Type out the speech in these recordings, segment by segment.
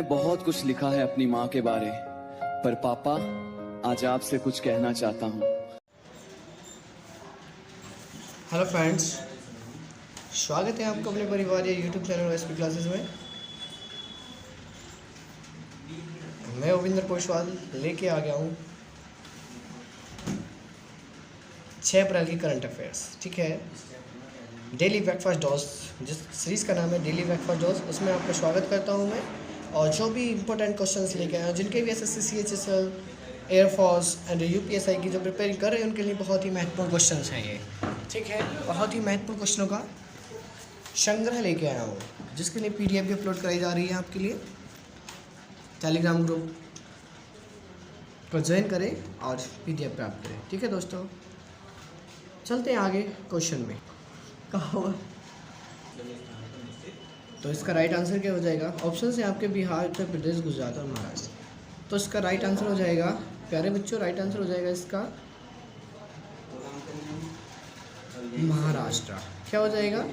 बहुत कुछ लिखा है अपनी माँ के बारे, पर पापा आज आपसे कुछ कहना चाहता हूँ। हेलो फ्रेंड्स, स्वागत है आपको अपने परिवार या यूट्यूब चैनल एसपी क्लासेस में। मैं उविंदर पोशवाल लेके आ गया हूँ 6 अप्रैल की करंट अफेयर्स। ठीक है, डेली ब्रेकफास्ट डोज, जिस सीरीज़ का नाम है डेली ब्रेकफास्ट डोज, उसमें आपका स्वागत करता हूँ मैं। और जो भी इंपॉर्टेंट क्वेश्चंस लेके आए हैं, जिनके भी SSC CHSL air force and UPSI की जो प्रिपेयरिंग कर रहे हैं, उनके लिए बहुत ही महत्वपूर्ण क्वेश्चंस हैं ये। ठीक है, बहुत ही महत्वपूर्ण क्वेश्चनों का संग्रह लेके आया हूँ, जिसके लिए पीडीएफ भी अपलोड कराई जा रही है आपके लिए। टेलीग्राम ग्रुप को ज्वाइन करें और पीडीएफ प्राप्त करें। ठीक है दोस्तों, चलते हैं आगे क्वेश्चन में। कहाँ हुआ? तो इसका राइट आंसर क्या हो जाएगा? ऑप्शन है आपके बिहार, उत्तर प्रदेश, गुजरात और महाराष्ट्र। तो इसका राइट आंसर हो जाएगा, प्यारे बच्चों, राइट आंसर हो जाएगा इसका महाराष्ट्र। क्या हो जाएगा?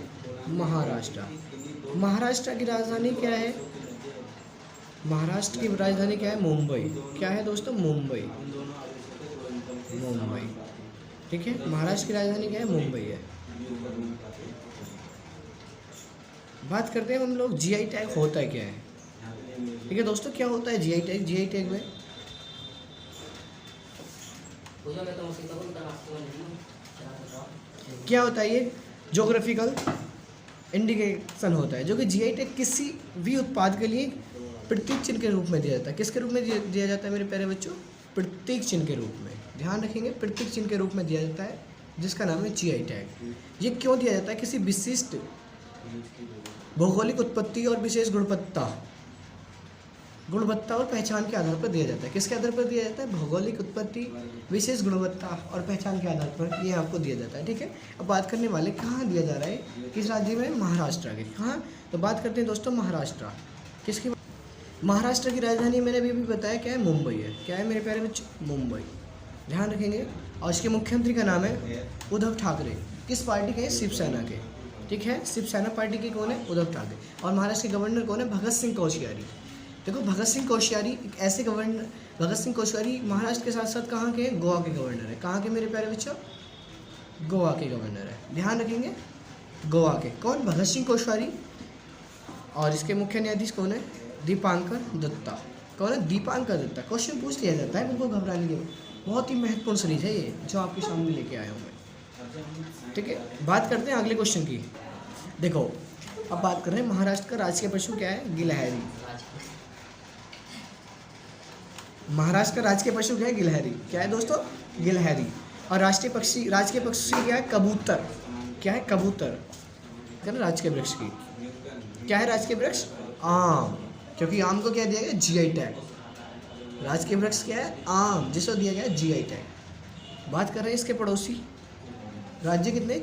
महाराष्ट्र। महाराष्ट्र की राजधानी क्या है? महाराष्ट्र की राजधानी क्या है? मुंबई। क्या है दोस्तों? मुंबई। मुंबई। ठीक है, महाराष्ट्र की राजधानी क्या है? मुंबई है। बात करते हैं हम लोग जीआई टैग होता है क्या है। ठीक है दोस्तों, क्या होता है जीआई टैग? जीआई टैग में क्या होता है? ये ज्योग्राफिकल इंडिकेशन होता है, जो कि जीआई टैग किसी भी उत्पाद के लिए प्रतीक चिन्ह के रूप में दिया जाता है। किसके रूप में दिया जाता है मेरे प्यारे बच्चों? प्रतीक चिन्ह के रूप में। ध्यान रखेंगे, प्रतीक चिन्ह के रूप में दिया जाता है, जिसका नाम है जीआई टैग। ये क्यों दिया जाता है? किसी विशिष्ट भौगोलिक उत्पत्ति और विशेष गुणवत्ता और पहचान के आधार पर दिया जाता है। किसके आधार पर दिया जाता है? भौगोलिक उत्पत्ति, विशेष गुणवत्ता और पहचान के आधार पर ये आपको दिया जाता है। ठीक है, अब बात करने वाले कहाँ दिया जा रहा है, किस राज्य में? महाराष्ट्र के। कहाँ? तो बात करते हैं दोस्तों महाराष्ट्र। किसकी? महाराष्ट्र की राजधानी मैंने अभी बताया क्या है? मुंबई है। क्या है मेरे प्यारे बच्चों? मुंबई। ध्यान रखेंगे। और इसके मुख्यमंत्री का नाम है उद्धव ठाकरे। किस पार्टी के? शिवसेना के। ठीक है, शिवसेना पार्टी के कौन है? उद्धव ठाकरे। और महाराष्ट्र के गवर्नर कौन है? भगत सिंह कोश्यारी। देखो, भगत सिंह कोश्यारी एक ऐसे गवर्नर, भगत सिंह कोश्यारी महाराष्ट्र के साथ साथ कहाँ के? गोवा के गवर्नर है। कहाँ के मेरे प्यारे बच्चों? गोवा के गवर्नर है। ध्यान रखेंगे, गोवा के। कौन? भगत सिंह कोश्यारी। और इसके मुख्य न्यायाधीश कौन है? दीपांकर दत्ता। कौन है? दीपांकर दत्ता। क्वेश्चन पूछ लिया जाता है, बिल्कुल घबराने की। बहुत ही महत्वपूर्ण सीरीज है ये, जो आपके सामने लेके आया हूँ मैं। ठीक है, बात करते हैं अगले क्वेश्चन की। देखो, अब बात कर रहे हैं महाराष्ट्र का राजकीय पशु क्या है? गिलहरी। महाराष्ट्र का राजकीय पशु क्या है? गिलहरी। क्या है दोस्तों? गिलहरी। और राष्ट्रीय पक्षी, राजकीय पक्षी क्या है? कबूतर। क्या है? कबूतर। क्या है राजकीय वृक्ष की? क्या है राजकीय वृक्ष? आम। क्योंकि आम को क्या दिया गया? GI tag. राजकीय वृक्ष क्या है? आम, जिसको दिया गया जीआई टैग। बात कर रहे हैं इसके पड़ोसी राज्य कितने?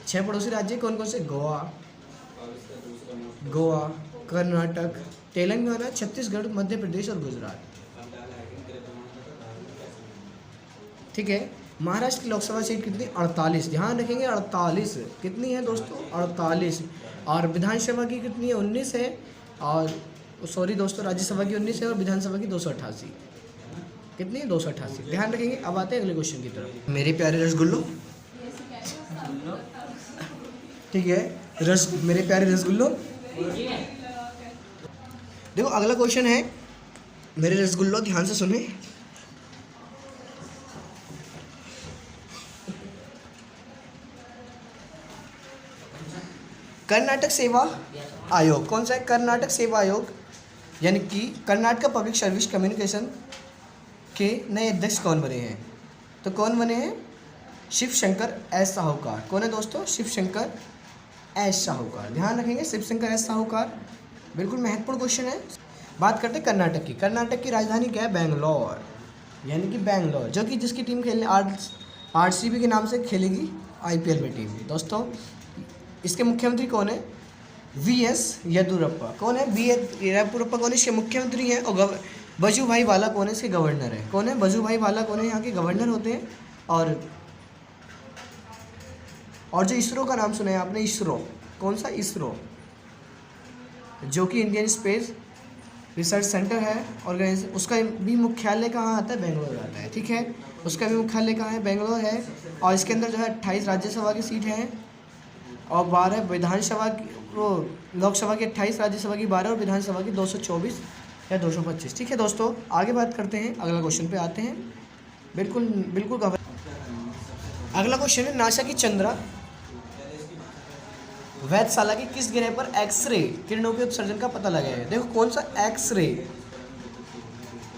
6 पड़ोसी राज्य कौन कौन से? गोवा, कर्नाटक, तेलंगाना, छत्तीसगढ़, मध्य प्रदेश और गुजरात। ठीक है, महाराष्ट्र की लोकसभा सीट कितनी? 48। ध्यान रखेंगे, 48। कितनी है दोस्तों? 48। और विधानसभा की कितनी है? 19 है। और सॉरी दोस्तों, राज्यसभा की 19 है और विधानसभा की 288। कितनी है? 288। ध्यान रखेंगे। अब आते हैं अगले क्वेश्चन की तरफ। मेरे प्यारे रसगुल्लो, ठीक है, मेरे प्यारे रसगुल्लो, देखो अगला क्वेश्चन है मेरे रसगुल्लो, ध्यान से सुने। कर्नाटक सेवा आयोग कौन सा है? कर्नाटक सेवा आयोग, यानी कि कर्नाटक पब्लिक सर्विस कम्युनिकेशन के नए अध्यक्ष कौन बने हैं? तो कौन बने हैं? शिवशंकर एस साहूकार। कौन है दोस्तों? शिवशंकर एस साहूकार। ध्यान रखेंगे, शिवशंकर एस साहूकार। बिल्कुल महत्वपूर्ण क्वेश्चन है। बात करते हैं कर्नाटक की। कर्नाटक की राजधानी क्या है? बैंगलोर, यानी कि बैंगलोर, जो कि जिसकी टीम खेलने आरसीबी के नाम से खेलेगी आईपीएल में टीम। दोस्तों, इसके मुख्यमंत्री कौन है? वीएस येदियुरप्पा। कौन है? येदियुरप्पा कौन है? इसके मुख्यमंत्री हैं। और वजुभाई वाला कौन है? इसके गवर्नर है। कौन है? वजुभाई वाला कौन है? यहाँ के गवर्नर होते हैं। और जो इसरो का नाम सुना है आपने? इसरो। कौन सा? इसरो। जो कि इंडियन स्पेस रिसर्च सेंटर है ऑर्गेनाइजेशन, उसका भी मुख्यालय कहाँ आता है? बेंगलोर आता है। ठीक है, उसका भी मुख्यालय कहाँ है? बेंगलोर है। और इसके अंदर जो है 28 राज्यसभा की सीट है और 12 विधानसभा की, वो लोकसभा की 28, राज्यसभा की 12 और विधानसभा की 224 या 225। ठीक है दोस्तों, आगे बात करते हैं, अगला क्वेश्चन पे आते हैं। बिल्कुल बिल्कुल अगला क्वेश्चन है, नासा की चंद्रा वेधशाला की किस ग्रह पर एक्सरे किरणों के उत्सर्जन का पता लगाया है? देखो कौन सा एक्सरे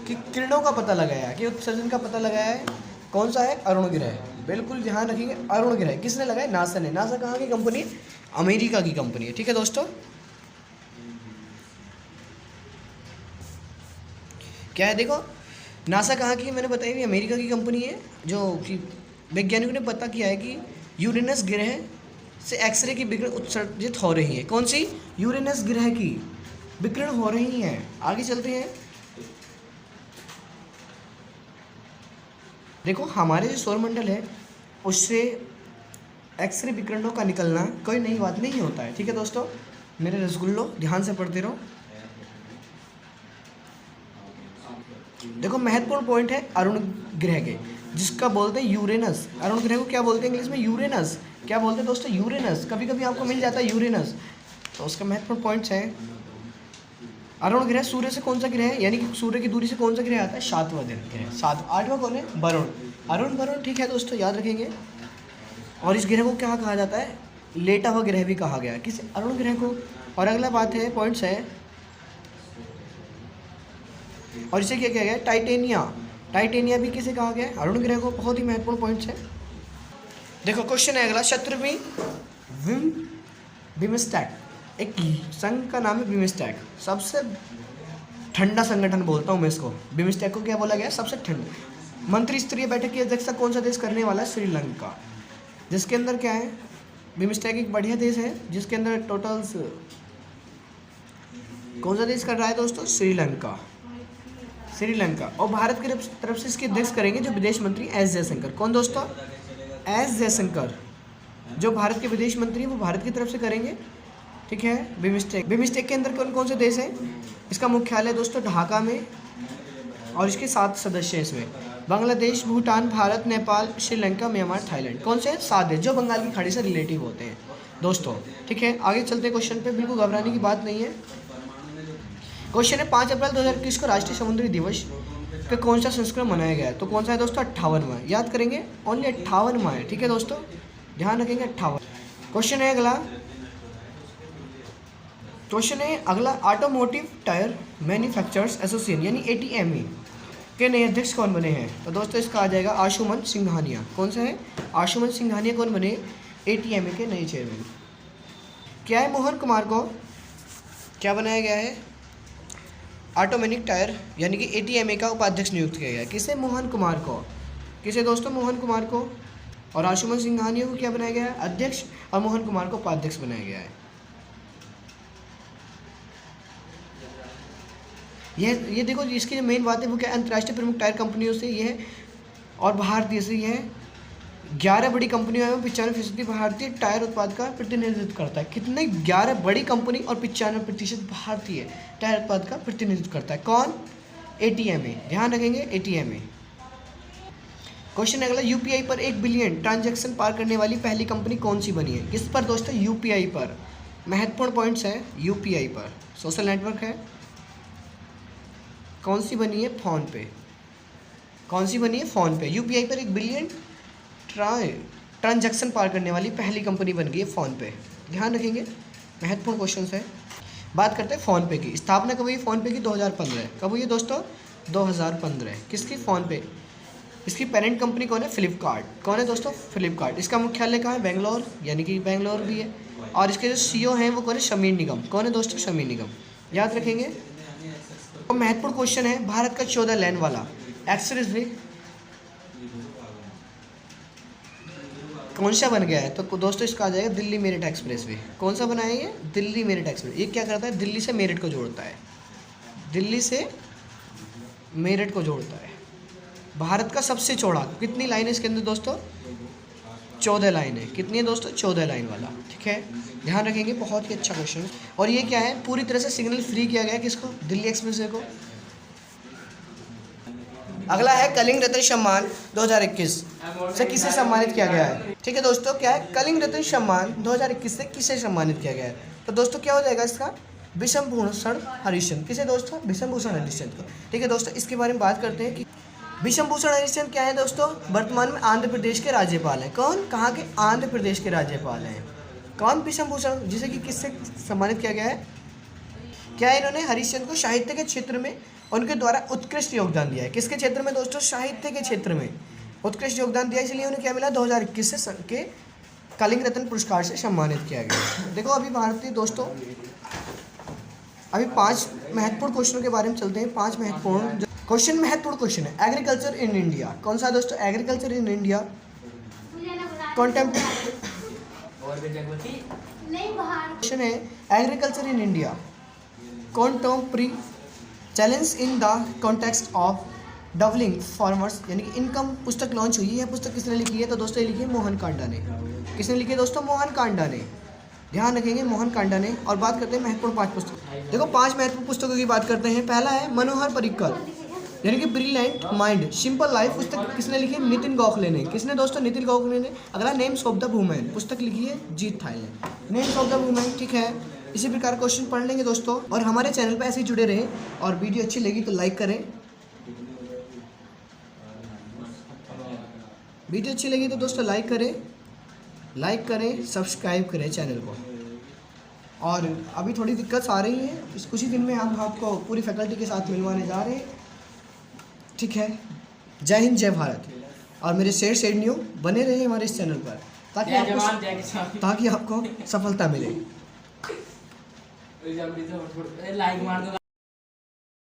कि किरणों का पता लगाया है, कि उत्सर्जन का पता लगाया है, कौन सा है? अरुण ग्रह। बिल्कुल ध्यान रखिएगा, अरुण ग्रह किसने लगाया? नासा ने। नासा कहाँ की कंपनी है? अमेरिका की कंपनी है। ठीक है दोस्तों, क्या है देखो, नासा कहाँ की है? मैंने बताया कि अमेरिका की कंपनी है, जो कि वैज्ञानिकों ने पता किया है कि यूरेनस ग्रह से एक्सरे की विकिरण उत्सर्जित हो रही है। कौन सी? यूरेनस ग्रह की विकिरण हो रही है। आगे चलते हैं, देखो हमारे जो सौरमंडल है उससे एक्सरे विकिरणों का निकलना कोई नई बात नहीं होता है। ठीक है दोस्तों, मेरे रसगुल्लो ध्यान से पढ़ते रहो। देखो महत्वपूर्ण पॉइंट है अरुण ग्रह के, जिसका बोलते हैं यूरेनस। अरुण ग्रह को क्या बोलते हैं इंग्लिश में? यूरेनस। क्या बोलते हैं दोस्तों? यूरेनस। कभी कभी आपको मिल जाता है यूरेनस, तो उसका महत्वपूर्ण पॉइंट्स है। अरुण ग्रह सूर्य से कौन सा ग्रह है, यानी कि सूर्य की दूरी से कौन सा ग्रह आता है? 7वां ग्रह। 7। 8वां कौन है? वरुण। अरुण वरुण। ठीक है दोस्तों, याद रखेंगे। और इस ग्रह को क्या कहा जाता है? लेटा हुआ ग्रह भी कहा गया है, किस? अरुण ग्रह को। और अगला बात है, पॉइंट्स है, और इसे क्या किया गया? टाइटेनिया। टाइटेनिया भी किसे कहा गया है? अरुण ग्रह को। बहुत ही महत्वपूर्ण पॉइंट्स है। देखो क्वेश्चन है अगला, शत्रुघ्न बिमस्टेक, एक संघ का नाम है बिमस्टेक, सबसे ठंडा संगठन बोलता हूँ मैं इसको। बिमस्टेक को क्या बोला गया? सबसे ठंडा। मंत्री स्तरीय बैठक की अध्यक्षता कौन सा देश करने वाला है? श्रीलंका। जिसके अंदर क्या है? बिमस्टेक एक बढ़िया देश है जिसके अंदर टोटल्स कौन सा देश कर रहा है दोस्तों? श्रीलंका। श्रीलंका। और भारत की तरफ से इसके अध्यक्ष करेंगे जो विदेश मंत्री एस जयशंकर। कौन दोस्तों? एस जयशंकर। जो भारत के विदेश मंत्री हैं वो भारत की तरफ से करेंगे। ठीक है, बिमस्टेक। बिमस्टेक के अंदर कौन कौन से देश हैं? इसका मुख्यालय दोस्तों ढाका में, और इसके 7 सदस्य हैं इसमें। Bangladesh, Bhutan, Bharat, Nepal, Sri Lanka, Myanmar, Thailand. कौन से? 7 देश जो बंगाल की खाड़ी से रिलेटिव होते हैं दोस्तों। ठीक है, आगे चलते हैं क्वेश्चन पे, बिल्कुल घबराने की बात नहीं है। क्वेश्चन है 5 अप्रैल 2021 को राष्ट्रीय समुद्री दिवस का कौन सा संस्करण मनाया गया है? तो कौन सा है दोस्तों? 58वां। याद करेंगे, ओनली 58वां है। ठीक है दोस्तों, ध्यान रखेंगे 58। क्वेश्चन है अगला, क्वेश्चन है अगला, ऑटोमोटिव टायर मैन्युफैक्चरर्स एसोसिएशन यानी ATMA के नए अध्यक्ष कौन बने हैं? तो दोस्तों इसका आ जाएगा आशुमन सिंघानिया। कौन सा है? आशुमन सिंघानिया कौन बने? ATMA के नए चेयरमैन। क्या है? मोहन कुमार को क्या बनाया गया है? ऑटोमेटिक टायर यानी कि ATMA का उपाध्यक्ष नियुक्त किया गया है। किसे? मोहन कुमार को। किसे दोस्तों? मोहन कुमार को। और आशुमन सिंघानिया को क्या बनाया गया है? अध्यक्ष, और मोहन कुमार को उपाध्यक्ष बनाया गया है। ये देखो, इसकी जो मेन बात है वो क्या? अंतर्राष्ट्रीय प्रमुख टायर कंपनियों से ये है और भारतीय से ये है। 11 बड़ी कंपनियों में 95% भारतीय टायर उत्पाद का प्रतिनिधित्व करता है। कितने? 11 बड़ी कंपनी और 95% भारतीय टायर उत्पाद का प्रतिनिधित्व करता है। कौन? ATMA। ध्यान रखेंगे, ATMA। क्वेश्चन अगला, UPI पर 1 बिलियन ट्रांजैक्शन पार करने वाली पहली कंपनी कौन सी बनी है? किस पर दोस्तों? UPI पर। महत्वपूर्ण पॉइंट्स है, UPI पर सोशल नेटवर्क है। कौन सी बनी है? फोन पे। कौन सी बनी है? फोन पे। UPI पर 1 बिलियन ट्रांजैक्शन पार करने वाली पहली कंपनी बन गई है फोन पे। ध्यान रखेंगे, महत्वपूर्ण क्वेश्चन है। बात करते हैं फोन पे की। स्थापना कब हुई फोन पे की? 2015। कब हुई है दोस्तों? 2015। किसकी? फोन पे। इसकी पेरेंट कंपनी कौन है? फ्लिपकार्ट। कौन है दोस्तों? फ्लिपकार्ट। इसका मुख्यालय कहाँ है? बेंगलोर, यानी कि बेंगलोर भी है। और इसके जो CEO हैं वो कौन है? समीर निगम। कौन है दोस्तों? समीर निगम। याद रखेंगे। तो महत्वपूर्ण क्वेश्चन है, भारत का 14 लेन वाला एक्सप्रेस वे कौन सा बन गया है? तो दोस्तों इसका आ जाएगा दिल्ली मेरठ एक्सप्रेस वे। कौन सा बनाया ये? दिल्ली मेरठ एक्सप्रेस। ये क्या करता है? दिल्ली से मेरठ को जोड़ता है। दिल्ली से मेरठ को जोड़ता है। भारत का सबसे चौड़ा, कितनी लाइन है इसके अंदर दोस्तों? 14 लाइन है। कितनी है दोस्तों? 14 लाइन वाला। ठीक है, ध्यान रखेंगे, बहुत ही अच्छा क्वेश्चन है। और ये क्या है, पूरी तरह से सिग्नल फ्री किया गया है किसको, दिल्ली एक्सप्रेसवे को। अगला है कलिंग रत्न सम्मान 2021 से किसे सम्मानित किया गया है। ठीक है दोस्तों, क्या है कलिंग रत्न सम्मान 2021 से किसे सम्मानित किया गया है। तो दोस्तों क्या हो जाएगा इसका, विषम भूषण हरिश्चंद्र। किसे दोस्तों, विषम भूषण हरिश्चंद्र को। ठीक है दोस्तों, इसके बारे में बात करते हैं कि विषम भूषण हरिश्चंद्र क्या है दोस्तों, वर्तमान में आंध्र प्रदेश के राज्यपाल हैं। कौन, कहाँ के, आंध्र प्रदेश के राज्यपाल हैं। कौन, विषम भूषण, जिसे कि किससे सम्मानित किया गया है। क्या इन्होंने हरिश्चंद्र को साहित्य के क्षेत्र में उनके द्वारा उत्कृष्ट योगदान दिया है। किसके क्षेत्र में दोस्तों, साहित्य के क्षेत्र में उत्कृष्ट योगदान दिया, इसलिए उन्हें क्या मिला 2021 से के कलिंग रत्न पुरस्कार से सम्मानित किया गया। देखो अभी भारतीय दोस्तों, अभी 5 महत्वपूर्ण क्वेश्चनों के बारे में चलते हैं। 5 महत्वपूर्ण क्वेश्चन, महत्वपूर्ण क्वेश्चन है एग्रीकल्चर इन इंडिया। कौन सा दोस्तों, agriculture in India contemporary question है। Agriculture in India contemporary challenge in the context of doubling farmers, यानी कि इनकम पुस्तक लॉन्च हुई है। पुस्तक किसने लिखी है, तो दोस्तों ये लिखी है मोहन कांडा ने। किसने लिखी है दोस्तों, मोहन कांडा ने। ध्यान रखेंगे, मोहन कांडा ने। और बात करते हैं महत्वपूर्ण 5 पुस्तक। देखो 5 महत्वपूर्ण पुस्तकों की बात करते हैं। पहला है मनोहर पर्रिकर, यानी कि ब्रिलियंट माइंड सिंपल लाइफ। पुस्तक किसने लिखी है, नितिन गोखले ने। किसने दोस्तों, नितिन गोखले ने। अगला नेम्स ऑफ द वुमेन, पुस्तक लिखी है जीत थाइल ने। नेम्स ऑफ द वुमेन, ठीक है। इसी प्रकार क्वेश्चन पढ़ लेंगे दोस्तों, और हमारे चैनल पर ऐसे ही जुड़े रहें। और वीडियो अच्छी लगी तो लाइक करें, वीडियो अच्छी लगी तो दोस्तों लाइक करें, सब्सक्राइब करें चैनल को। और अभी थोड़ी दिक्कत आ रही है, इस कुछ ही दिन में हम आपको पूरी फैकल्टी के साथ मिलवाने जा रहे हैं। ठीक है, जय हिंद, जय भारत। और मेरे शेयर न्यू बने रहे हमारे इस चैनल पर, ताकि आपको सफलता मिले। लाइक मार दो।